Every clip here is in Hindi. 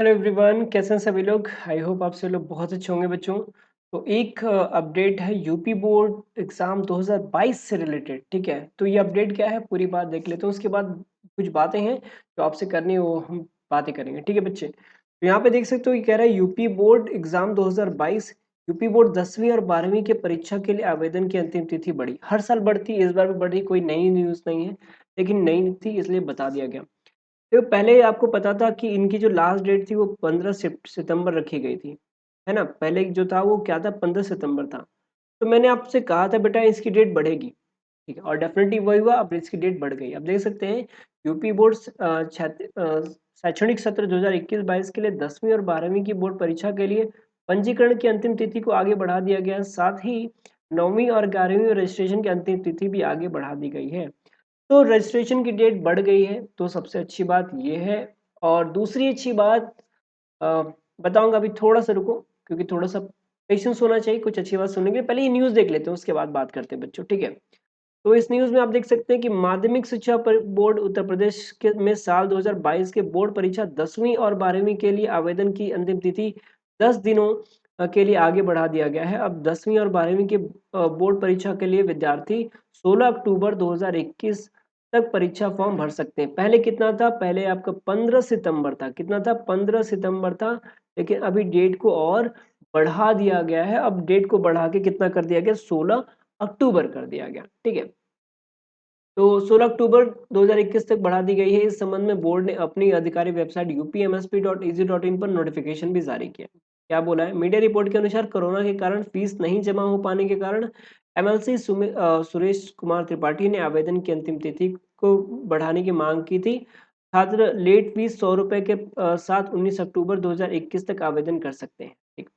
हेलो एवरीवन, कैसे हैं सभी लोग। आई होप आप सभी लोग बहुत अच्छे होंगे बच्चों। तो एक अपडेट है यूपी बोर्ड एग्ज़ाम 2022 से रिलेटेड। ठीक है, तो ये अपडेट क्या है पूरी बात देख लेते हैं, उसके बाद कुछ बातें हैं जो आपसे करनी है वो हम बातें करेंगे। ठीक है बच्चे, तो यहाँ पे देख सकते हो ये कह रहा है UP board exam 2022। UP board 10वीं और 12वीं की परीक्षा के लिए आवेदन की अंतिम तिथि बढ़ी। हर साल बढ़ती है, इस बार भी बढ़ी। कोई नई न्यूज़ नहीं है, लेकिन नई थी इसलिए बता दिया गया। तो पहले आपको पता था कि इनकी जो लास्ट डेट थी वो 15 सितंबर रखी गई थी, है ना। पहले जो था वो क्या था, 15 सितंबर था। तो मैंने आपसे कहा था बेटा इसकी डेट बढ़ेगी, ठीक है, और डेफिनेटली वही हुआ। अब इसकी डेट बढ़ गई। अब देख सकते हैं यूपी बोर्ड शैक्षणिक सत्र 2021-22 के लिए 10वीं और 12वीं की बोर्ड परीक्षा के लिए पंजीकरण की अंतिम तिथि को आगे बढ़ा दिया गया। साथ ही 9वीं और 11वीं रजिस्ट्रेशन की अंतिम तिथि भी आगे बढ़ा दी गई है। तो रजिस्ट्रेशन की डेट बढ़ गई है, तो सबसे अच्छी बात ये है। और दूसरी अच्छी बात अ, बताऊंगा, अभी थोड़ा सा रुको क्योंकि थोड़ा सा पेशेंस होना चाहिए कुछ अच्छी बात सुनने के लिए। पहले ये न्यूज़ देख लेते हैं, उसके बाद बात करते हैं बच्चों, ठीक है। तो इस न्यूज़ में आप देख सकते हैं कि माध्यमिक शिक्षा बोर्ड उत्तर प्रदेश के में साल 2022 के बोर्ड परीक्षा 10वीं और 12वीं के लिए आवेदन की अंतिम तिथि 10 दिनों के लिए आगे बढ़ा दिया गया है। अब 10वीं और 12वीं के बोर्ड परीक्षा के लिए विद्यार्थी 16 अक्टूबर 2021 तक परीक्षा फॉर्म भर सकते हैं। पहले कितना था, पहले आपका 15 सितंबर था। कितना था, 15 सितंबर था। लेकिन अभी डेट को और बढ़ा दिया गया है। अब डेट को बढ़ा के कितना कर दिया गया, 16 अक्टूबर कर दिया गया। ठीक है, तो 16 अक्टूबर 2021 तक बढ़ा दी गई है। इस संबंध में बोर्ड ने अपनी आधिकारिक वेबसाइट upmsp.ac.in पर नोटिफिकेशन भी जारी किया। क्या बोला है, मीडिया रिपोर्ट के अनुसार कोरोना के कारण फीस नहीं जमा हो पाने के कारण एमएलसी सुरेश कुमार त्रिपाठी ने आवेदन की अंतिम तिथि को बढ़ाने की मांग की थी। छात्र लेट फीस 100 रुपए के साथ 19 अक्टूबर 2021 तक आवेदन कर सकते हैं। ठीक,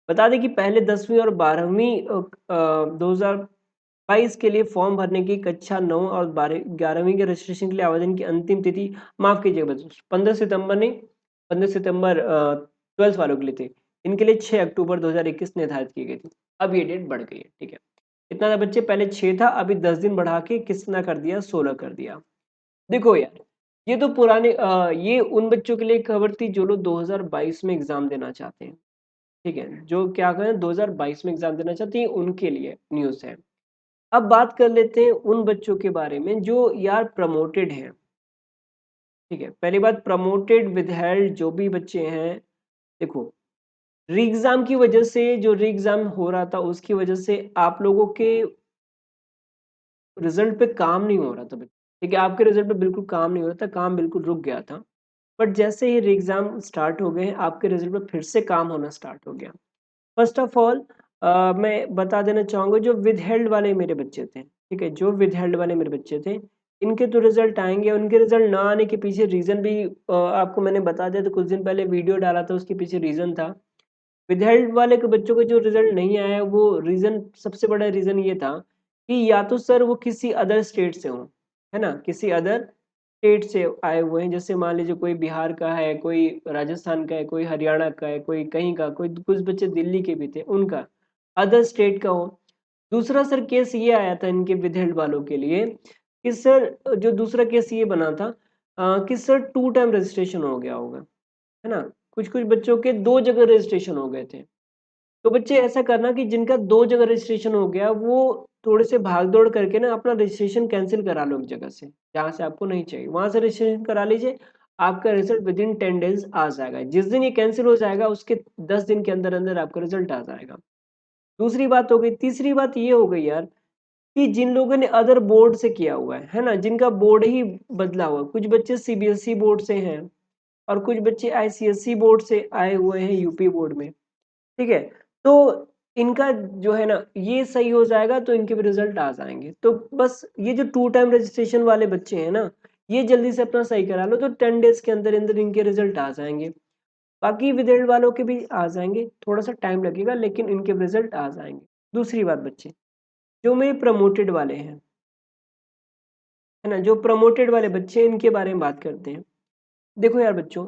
बता दें कि पहले 10वीं और 12वीं 2022 के लिए फॉर्म भरने की कक्षा 9 और 11वीं के रजिस्ट्रेशन के लिए आवेदन की अंतिम तिथि, माफ कीजिएगा बच्चों, 15 सितंबर नहीं, 15 सितंबर 12th वालों के लिए थे। इनके लिए 6 अक्टूबर 2021 निर्धारित की गई थी। अब ये डेट बढ़ गई है। ठीक है, कितना था बच्चे, पहले 6 था, अभी 10 दिन बढ़ा के कितना कर दिया, 16 कर दिया। देखो यार, ये तो पुराने ये उन बच्चों के लिए खबर थी जो लोग 2022 में एग्जाम देना चाहते हैं। ठीक है, जो क्या करें 2022 में एग्जाम देना चाहते हैं, उनके लिए न्यूज़ है। अब बात कर लेते हैं उन बच्चों के बारे में जो यार प्रमोटेड हैं। ठीक है, पहली बात, प्रमोटेड विदहेल्ड जो भी बच्चे हैं, देखो री एग्जाम की वजह से, जो री एग्जाम हो रहा था उसकी वजह से आप लोगों के रिजल्ट पे काम नहीं हो रहा था बच्चे। ठीक है, आपके रिजल्ट पे बिल्कुल काम नहीं हो रहा था, काम बिल्कुल रुक गया था। बट जैसे ही री एग्जाम स्टार्ट हो गए हैं, आपके रिजल्ट पे फिर से काम होना स्टार्ट हो गया। फर्स्ट ऑफ ऑल मैं बता देना चाहूँगा, जो विदहेल्ड वाले मेरे बच्चे थे, ठीक है, जो विदहेल्ड वाले मेरे बच्चे थे, इनके तो रिजल्ट आएंगे। उनके रिजल्ट ना आने के पीछे रीज़न भी आपको मैंने बता दिया था, कुछ दिन पहले वीडियो डाला था, उसके पीछे रीज़न था। विदहेल्ड वाले के बच्चों का जो रिजल्ट नहीं आया, वो रीज़न, सबसे बड़ा रीज़न ये था कि या तो सर वो किसी अदर स्टेट से हों, है ना, किसी अदर स्टेट से आए हुए हैं। जैसे मान लीजिए कोई बिहार का है, कोई राजस्थान का है, कोई हरियाणा का है, कोई कहीं का, कोई कुछ बच्चे दिल्ली के भी थे, उनका अदर स्टेट का हो। दूसरा सर केस ये आया था इनके विदहेल्ड वालों के लिए कि सर, जो दूसरा केस ये बना था कि सर 2 टाइम रजिस्ट्रेशन हो गया होगा, है ना। कुछ-कुछ बच्चों के 2 जगह रजिस्ट्रेशन हो गए थे। तो बच्चे ऐसा करना कि जिनका 2 जगह रजिस्ट्रेशन हो गया, वो थोड़े से भाग-दौड़ करके ना अपना रजिस्ट्रेशन कैंसल करा लो एक जगह से, जहाँ से आपको नहीं चाहिए। वहाँ से रजिस्ट्रेशन करा लीजिए, आपका रिज़ल्ट विदिन 10 डेज़ आ जाएगा। जिस दिन ये कैंसल हो जाएगा, उसके 10 दिन के अंदर-अंदर आपका रिज़ल्ट आ जाएगा। दूसरी बात हो गई। तीसरी बात ये हो गई यार कि जिन लोगों ने अदर बोर्ड से किया हुआ है ना? जिनका बोर्ड ही बदला हुआ है। कुछ बच्चे सीबीएसई बोर्ड से हैं और कुछ बच्चे आईसीएसई बोर्ड से आए हुए हैं यूपी बोर्ड में। ठीक है? तो इनका जो है ना, ये सही हो जाएगा तो इनके भी रिज़ल्ट आ जाएँगे। तो बस ये जो 2 टाइम रजिस्ट्रेशन वाले बच्चे हैं ना, ये जल्दी से अपना सही करा लो तो 10 डेज़ के अंदर-अंदर इनके रिज़ल्ट आ जाएँगे। बाकी विदेश वालों के भी आ जाएँगे, थोड़ा-सा टाइम लगेगा लेकिन इनके रिज़ल्ट आ जाएँगे। दूसरी बात बच्चे, जो मेरे प्रमोटेड वाले हैं, है ना? जो प्रमोटेड वाले बच्चे हैं, इनके बारे में बात करते हैं। देखो यार बच्चों,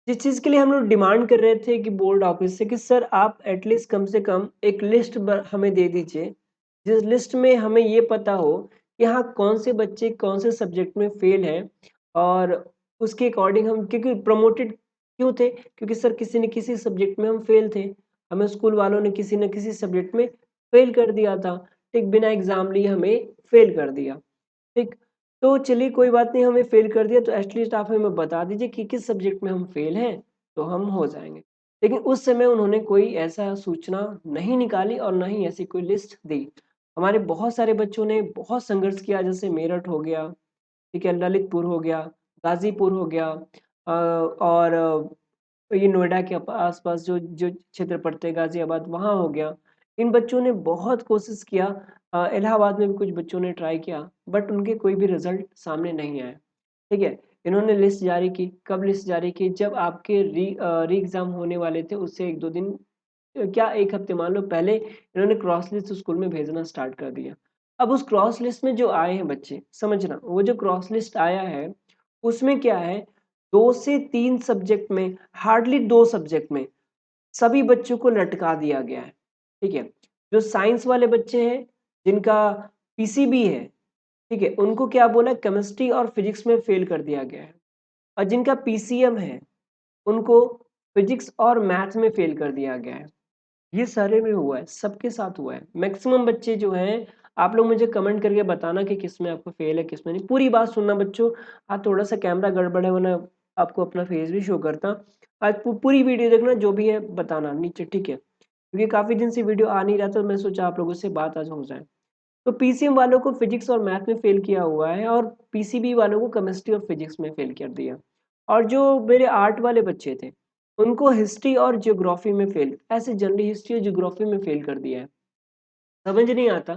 जिस चीज़ के लिए हम लोग डिमांड कर रहे थे कि बोर्ड ऑफिस से कि सर आप एटलीस्ट कम से कम एक लिस्ट हमें दे दीजिए, जिस लिस्ट में हमें ये पता हो कि हाँ कौन से बच्चे कौन से सब्जेक्ट में फेल हैं, और उसके अकॉर्डिंग हम, क्योंकि प्रमोटेड क्यों थे? क्योंकि सर किसी न किसी सब्जेक्ट में हम फेल थे। हमें स्कूल वालों ने किसी न किसी सब्जेक्ट में फेल कर दिया था। ठीक, बिना एग्ज़ाम लिए हमें फेल कर दिया। ठीक, तो चलिए कोई बात नहीं, हमें फेल कर दिया तो एटलीस्ट आप हमें बता दीजिए कि किस सब्जेक्ट में हम फेल हैं, तो हम हो जाएँगे। लेकिन उस समय उन्होंने कोई ऐसा सूचना नहीं निकाली और ना ही ऐसी कोई लिस्ट दी। हमारे बहुत सारे बच्चों ने बहुत संघर्ष किया, जैसे मेरठ हो गया, ठीक है, ललितपुर हो गया, गाज़ीपुर हो गया, और ये नोएडा के आस-पास जो जो क्षेत्र पड़ते हैं, गाज़ियाबाद वहाँ हो गया। इन बच्चों ने बहुत कोशिश किया, इलाहाबाद में भी कुछ बच्चों ने ट्राई किया, बट उनके कोई भी रिज़ल्ट सामने नहीं आए। ठीक है? इन्होंने लिस्ट जारी की, कब लिस्ट जारी की? जब आपके री-एग्ज़ाम होने वाले थे, उससे 1-2 दिन, क्या 1 हफ्ते मान लो पहले इन्होंने क्रॉस लिस्ट स्कूल में भेजना स्टार्ट कर दिया। अब उस क्रॉस लिस्ट में जो आए हैं बच्चे, समझना, वो जो क्रॉस लिस्ट आया है, उसमें क्या है, 2 से 3 सब्जेक्ट में, हार्डली 2 सब्जेक्ट में सभी बच्चों को लटका दिया गया है। ठीक है? जो साइंस वाले बच्चे हैं, जिनका पीसीबी है, ठीक है? उनको क्या बोला, केमिस्ट्री और फिजिक्स में फेल कर दिया गया है, और जिनका पीसीएम है, उनको फिजिक्स और मैथ में फेल कर दिया गया है। ये सारे में हुआ है, सबके साथ हुआ है। मैक्सिमम बच्चे जो हैं, आप लोग मुझे कमेंट करके बताना कि किसमें आपको फेल है, किसमें नहीं। पूरी बात सुनना बच्चों। हाँ, थोड़ा-सा कैमरा गड़बड़ है, वरना आपको अपना फेस भी शो करता। आज पूरी वीडियो देखना, जो भी है बताना नीचे, ठीक है? क्योंकि काफ़ी दिन से वीडियो आ नहीं रहा, तो मैं सोचा आप लोगों से बात आज हो जाए। तो पीसीएम वालों को फिजिक्स और मैथ में फेल किया हुआ है, और पीसीबी वालों को केमिस्ट्री और फिजिक्स में फेल कर दिया। और जो मेरे आर्ट वाले बच्चे थे, उनको हिस्ट्री और ज्योग्राफी में फेल, ऐसे जनरली हिस्ट्री और ज्योग्राफी में फेल कर दिया है। समझ नहीं आता,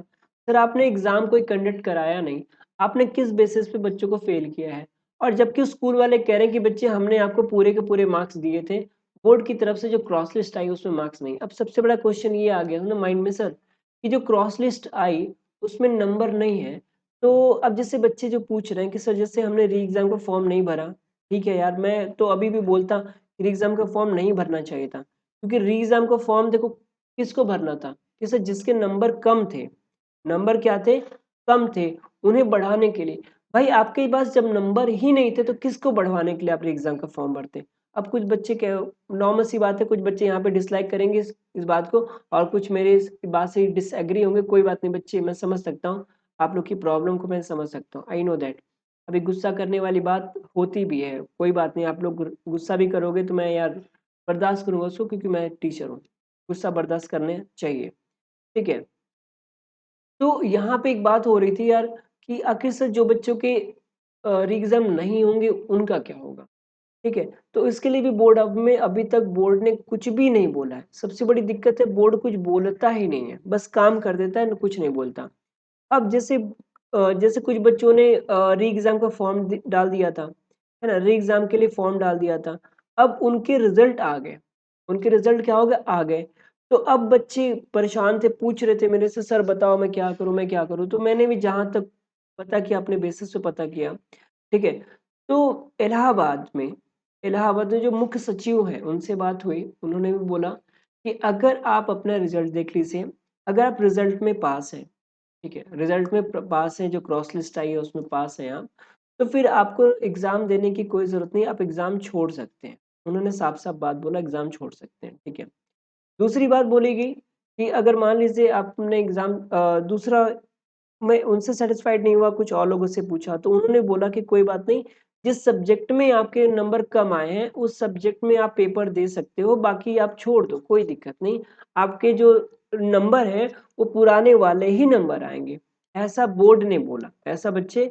सर आपने एग्जाम कोई कंडक्ट कराया नहीं, आपने किस बेसिस पे बच्चों को फेल किया है? और जबकि स्कूल वाले कह रहे हैं कि बच्चे हमने आपको पूरे के पूरे मार्क्स दिए थे, बोर्ड की तरफ से जो क्रॉस लिस्ट आई उसमें मार्क्स नहीं। अब सबसे बड़ा क्वेश्चन ये आ गया ना माइंड में सर, कि जो क्रॉस लिस्ट आई उसमें नंबर नहीं है। तो अब जैसे बच्चे जो पूछ रहे हैं कि सर जैसे हमने री एग्जाम का फॉर्म नहीं भरा, ठीक है यार, मैं तो अभी भी बोलता री एग्जाम का फॉर्म नहीं भरना चाहिए था, क्योंकि री एग्जाम का फॉर्म देखो किसको भरना था, कि सर जिसके नंबर कम थे, नंबर क्या थे? कम थे, उन्हें बढ़ाने के लिए। भाई आपके पास जब नंबर ही नहीं थे, तो किसको बढ़वाने के लिए आप एग्ज़ाम का फॉर्म भरते? अब कुछ बच्चे क्या, नॉर्मल सी बात है, कुछ बच्चे यहाँ पे डिसलाइक करेंगे इस बात को, और कुछ मेरे इस बात से डिसएग्री होंगे। कोई बात नहीं बच्चे, मैं समझ सकता हूँ, आप लोग की प्रॉब्लम को मैं समझ सकता हूँ, आई नो दैट। अभी गुस्सा करने वाली बात होती भी है, कोई बात नहीं, आप लोग गुस्सा भी करोगे तो मैं यार बर्दाश्त करूँगा उसको, क्योंकि मैं टीचर हूँ। गुस्सा बर्दाश्त करने चाहिए, ठीक है? तो यहाँ पे एक बात हो रही थी यार, कि आखिर से जो बच्चों के री-एग्ज़ाम नहीं होंगे उनका क्या होगा? ठीक है? तो इसके लिए भी बोर्ड अब में अभी तक बोर्ड ने कुछ भी नहीं बोला है। सबसे बड़ी दिक्कत है, बोर्ड कुछ बोलता ही नहीं है, बस काम कर देता है, कुछ नहीं बोलता। अब जैसे जैसे कुछ बच्चों ने री-एग्ज़ाम का फॉर्म डाल दिया था, है ना? री-एग्ज़ाम के लिए फॉर्म डाल दिया था। अब उनके रिज़ल्ट आ गए। उनके रिज़ल्ट क्या हो गए? आ गए। तो अब बच्चे परेशान थे, पूछ रहे थे मेरे से, सर बताओ मैं क्या करूँ, मैं क्या करूँ? तो मैंने भी जहाँ तक पता किया, अपने बेसिस पे पता किया, ठीक है? तो इलाहाबाद में जो मुख्य सचिव हैं, उनसे बात हुई। उन्होंने भी बोला कि अगर आप अपना रिज़ल्ट देख लीजिए, अगर आप रिज़ल्ट में पास हैं, ठीक है, रिजल्ट में पास हैं, जो क्रॉस लिस्ट आई है उसमें पास हैं आप, तो फिर आपको एग्जाम देने की कोई जरूरत नहीं, आप एग्जाम छोड़ सकते हैं। उन्होंने साफ साफ बात बोला, एग्जाम छोड़ सकते हैं, ठीक है। दूसरी बात बोली गई कि अगर मान लीजिए आपने एग्जाम दूसरा, मैं उनसे सैटिस्फाइड नहीं हुआ, कुछ और लोगों से पूछा तो उन्होंने बोला कि कोई बात नहीं, जिस सब्जेक्ट में आपके नंबर कम आए हैं उस सब्जेक्ट में आप पेपर दे सकते हो, बाकी आप छोड़ दो, कोई दिक्कत नहीं। आपके जो नंबर है वो पुराने वाले ही नंबर आएंगे, ऐसा बोर्ड ने बोला, ऐसा बच्चे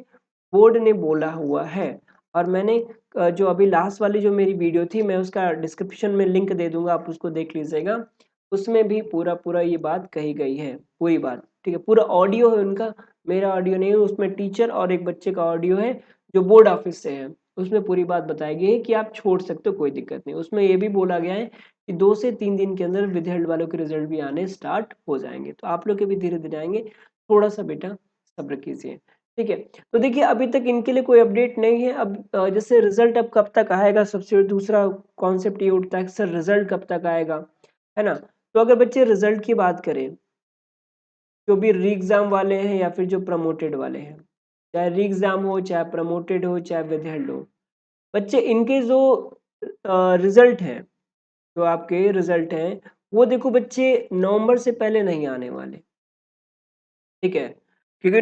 बोर्ड ने बोला हुआ है। और मैंने जो अभी लास्ट वाली जो मेरी वीडियो थी, मैं उसका डिस्क्रिप्शन में लिंक दे दूंगा, आप उसको देख लीजिएगा। उसमें भी पूरा पूरा ये बात कही गई है, पूरी बात, ठीक है, पूरा ऑडियो है उनका, मेरा ऑडियो नहीं है उसमें, टीचर और एक बच्चे का ऑडियो है जो बोर्ड ऑफिस से है। उसमें पूरी बात बताई गई है कि आप छोड़ सकते हो, कोई दिक्कत नहीं। उसमें ये भी बोला गया है कि 2 से 3 दिन के अंदर विद-हेल्ड वालों के रिजल्ट भी आने स्टार्ट हो जाएँगे। तो आप लोग के भी धीरे-धीरे आएँगे, थोड़ा-सा बेटा सब्र कीजिए, ठीक है। तो देखिए अभी तक इनके लिए कोई अपडेट नहीं है। अब जैसे रिजल्ट अब कब तक आएगा, सबसे दूसरा कॉन्सेप्ट ये उठता है कि सर रिजल्ट कब तक आएगा, है ना? तो अगर बच्चे रिजल्ट की बात करें, जो भी री एग्ज़ाम वाले हैं या फिर जो प्रमोटेड वाले हैं, चाहे री एग्ज़ाम हो, चाहे प्रमोटेड हो, चाहे विदहेल्ड हो, बच्चे इनके जो रिजल्ट हैं, जो आपके रिजल्ट हैं, वो देखो बच्चे नवंबर से पहले नहीं आने वाले, ठीक है? क्योंकि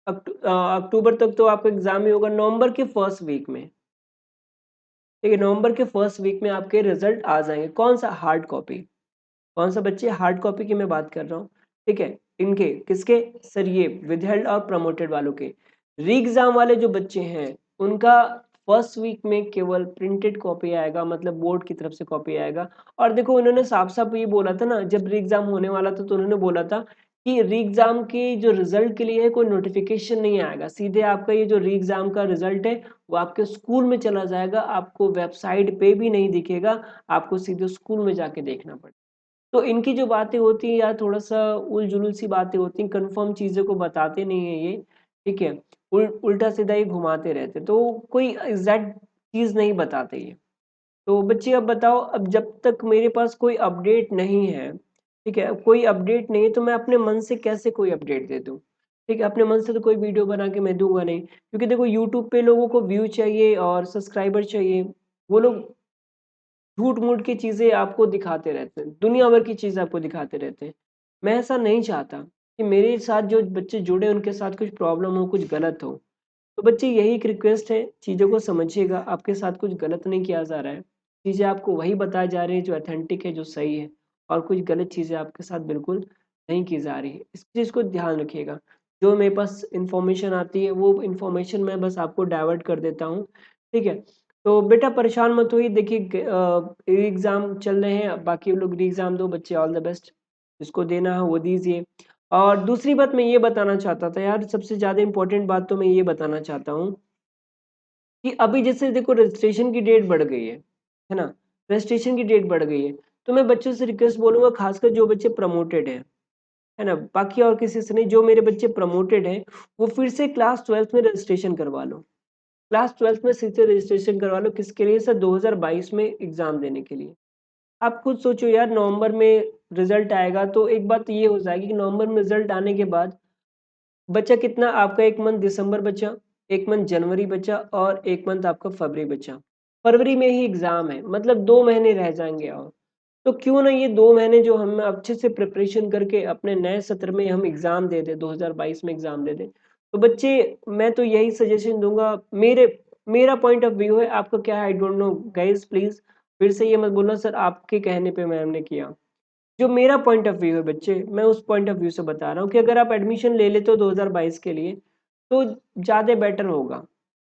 अक्टूबर तक तो आपका एग्ज़ाम ही होगा, नवंबर के फर्स्ट वीक में, ठीक है? नवंबर के फर्स्ट वीक में आपके रिजल्ट आ जाएँगे। कौन-सा? Hard copy. कौन-सा बच्चे? हार्ड कॉपी की मैं बात कर रहा हूँ, ठीक है? इनके, किसके? सर ये विदहेल्ड और प्रमोटेड वालों के। री एग्ज़ाम वाले जो बच्चे हैं, उनका फर्स्ट वीक में केवल प्रिंटेड कॉपी आएगा, मतलब बोर्ड की तरफ से कॉपी आएगा। और देखो उन्होंने साफ-साफ ये बोला था ना, जब री एग्ज़ाम होने वाला था तो उन्होंने बोला था कि री एग्ज़ाम के जो रिज़ल्ट के लिए है कोई नोटिफ़िकेशन नहीं आएगा। सीधे आपका ये जो री एग्ज़ाम का रिज़ल्ट है, वो आपके स्कूल में चला जाएगा, आपको वेबसाइट पे भी नहीं दिखेगा, आपको सीधे स्कूल में जाके देखना पड़ेगा। तो इनकी जो बातें होती हैं यार, थोड़ा-सा उल-जुलूल सी बातें होती हैं, कन्फर्म चीज़ों को बताते नहीं हैं ये, ठीक है? उल्टा-सीधा ही घुमाते रहते हैं, तो कोई एग्ज़ैक्ट चीज़ नहीं बताते ये। तो बच्चे अब बताओ, अब जब तक मेरे पास कोई अपडेट नहीं है, ठीक है? कोई अपडेट नहीं है तो मैं अपने मन से कैसे कोई अपडेट दे दूँ? ठीक है? अपने मन से तो कोई वीडियो बना के मैं दूँगा नहीं, क्योंकि देखो यूट्यूब पे लोगों को व्यू चाहिए और सब्सक्राइबर चाहिए। वो लोग झूठ-मूठ की चीज़ें आपको दिखाते रहते हैं, दुनिया भर की चीज़ आपको दिखाते रहते हैं। मैं ऐसा नहीं चाहता कि मेरे साथ जो बच्चे जुड़े हैं उनके साथ कुछ प्रॉब्लम हो, कुछ गलत हो। तो बच्चे यही एक रिक्वेस्ट है, चीज़ों को समझिएगा, आपके साथ कुछ गलत नहीं किया जा रहा है। चीज़ें आपको वही बताई जा रही है जो ऑथेंटिक है, जो सही है, और कुछ गलत चीज़ें आपके साथ बिल्कुल नहीं की जा रही है। इस चीज़ को ध्यान रखिएगा। जो मेरे पास इन्फॉर्मेशन आती है वो इन्फॉर्मेशन मैं बस आपको डाइवर्ट कर देता हूँ, ठीक है? तो बेटा परेशान मत होइए, देखिए एग्ज़ाम चल रहे हैं, बाकी लोग री एग्ज़ाम दो, बच्चे ऑल द बेस्ट। जिसको देना है वो दीजिए। और दूसरी बात मैं ये बताना चाहता था यार, सबसे ज़्यादा इम्पोर्टेंट बात तो मैं ये बताना चाहता हूँ कि अभी जैसे देखो रजिस्ट्रेशन की डेट बढ़ गई है ना? रजिस्ट्रेशन की डेट बढ़ गई है, तो मैं बच्चों से रिक्वेस्ट बोलूँगा, खासकर जो बच्चे प्रमोटेड हैं, है ना? बाकी और किसी से नहीं, जो मेरे बच्चे प्रमोटेड हैं, वो फिर से क्लास 12th में रजिस्ट्रेशन करवा लो। क्लास 12th में फिर से रजिस्ट्रेशन करवा लो, किसके लिए सर? 2022 में एग्ज़ाम देने के लिए। आप खुद सोचो यार, नवंबर में रिज़ल्ट आएगा तो एक बात तो ये हो जाएगी कि नवंबर में रिज़ल्ट आने के बाद बचा कितना आपका, 1 मंथ दिसंबर बचा, 1 मंथ जनवरी बचा और 1 मंथ आपका फरवरी बचा। फरवरी में ही एग्ज़ाम है, मतलब 2 महीने रह जाएँगे और। तो क्यों ना ये 2 महीने जो हम अच्छे से प्रिपरेशन करके अपने नए सत्र में हम एग्ज़ाम दे दें, 2022 में एग्ज़ाम दे दें। तो बच्चे, मैं तो यही सजेशन दूँगा, मेरा पॉइंट ऑफ व्यू है, आपका क्या है I don't know, guys please फिर से ये मत बोलना सर आपके कहने पे मैंने किया। जो मेरा पॉइंट ऑफ व्यू है बच्चे, मैं उस पॉइंट ऑफ व्यू से बता रहा हूँ कि अगर आप एडमिशन ले लेते हो 2022 के लिए, तो ज़्यादा बेटर होगा,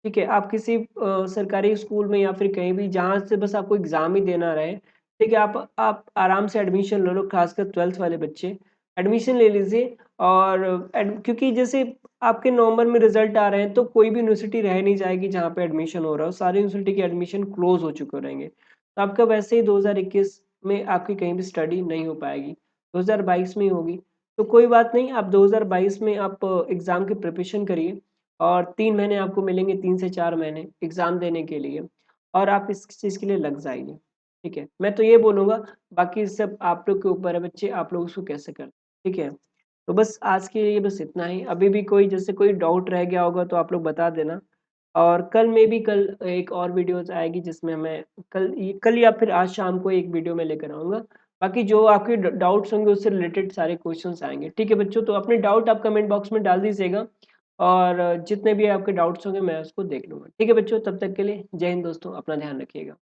ठीक है? आप किसी सरकारी स्कूल में या फिर कहीं भी जहाँ से बस आपको एग्ज़ाम ही देना रहे, ठीक है? आप आराम से एडमिशन ले लो, खासकर 12th वाले बच्चे, एडमिशन ले लीजिए। और क्योंकि जैसे आपके नवंबर में रिज़ल्ट आ रहे हैं, तो कोई भी यूनिवर्सिटी रह नहीं जाएगी जहाँ पे एडमिशन हो रहा हो, सारी यूनिवर्सिटी के एडमिशन क्लोज़ हो चुके रहेंगे। तो आपका वैसे ही 2021 में आपकी कहीं भी स्टडी नहीं हो पाएगी, 2022 में ही होगी। तो कोई बात नहीं, आप 2022 में आप एग्ज़ाम की प्रिपरेशन करिए और 3 महीने आपको मिलेंगे, 3 से 4 महीने एग्ज़ाम देने के लिए, और आप इस चीज़ के लिए लग जाइए, ठीक है? मैं तो ये बोलूँगा, बाकी सब आप लोग के ऊपर है बच्चे, आप लोग उसको कैसे करते हैं, ठीक है? तो बस आज के लिए बस इतना ही। अभी भी कोई जैसे कोई डाउट रह गया होगा तो आप लोग बता देना। और कल में भी कल एक और वीडियोज़ आएगी जिसमें मैं कल या फिर आज शाम को एक वीडियो मैं लेकर आऊँगा। बाकी जो आपके ड डाउट्स होंगे उससे रिलेटेड सारे क्वेश्चन्स आएँगे। ठीक है बच्चों, तो अपने डाउट आप कमेंट बॉक्स में डाल दीजिएगा और जितने भी आपके डाउट्स होंगे मैं उसको देख लूँगा। ठीक है बच्चों, तब तक के लिए जय हिंद दोस्तों, अपना ध्यान रखिएगा।